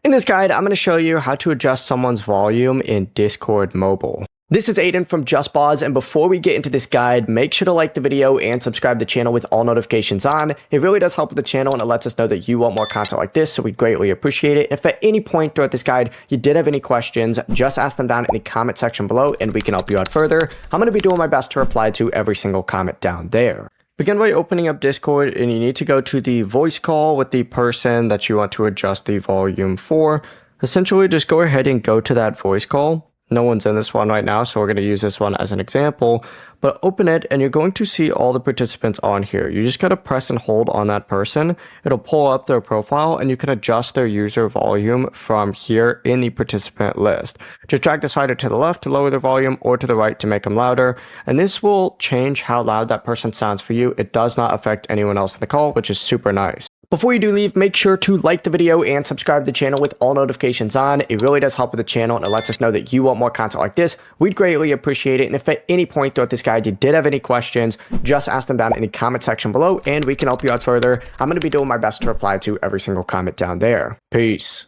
In this guide, I'm going to show you how to adjust someone's volume in Discord Mobile. This is Aiden from JustBoz, and before we get into this guide, make sure to like the video and subscribe to the channel with all notifications on. It really does help with the channel, and it lets us know that you want more content like this, so we greatly appreciate it. If at any point throughout this guide you did have any questions, just ask them down in the comment section below, and we can help you out further. I'm going to be doing my best to reply to every single comment down there. Begin by opening up Discord, and you need to go to the voice call with the person that you want to adjust the volume for. Essentially, just go ahead and go to that voice call. No one's in this one right now, so we're going to use this one as an example. But open it, and you're going to see all the participants on here. You just got to press and hold on that person. It'll pull up their profile, and you can adjust their user volume from here in the participant list. Just drag the slider to the left to lower their volume, or to the right to make them louder. And this will change how loud that person sounds for you. It does not affect anyone else in the call, which is super nice. Before you do leave, make sure to like the video and subscribe to the channel with all notifications on. It really does help with the channel, and it lets us know that you want more content like this. We'd greatly appreciate it. And if at any point throughout this guide you did have any questions, just ask them down in the comment section below, and we can help you out further. I'm going to be doing my best to reply to every single comment down there. Peace.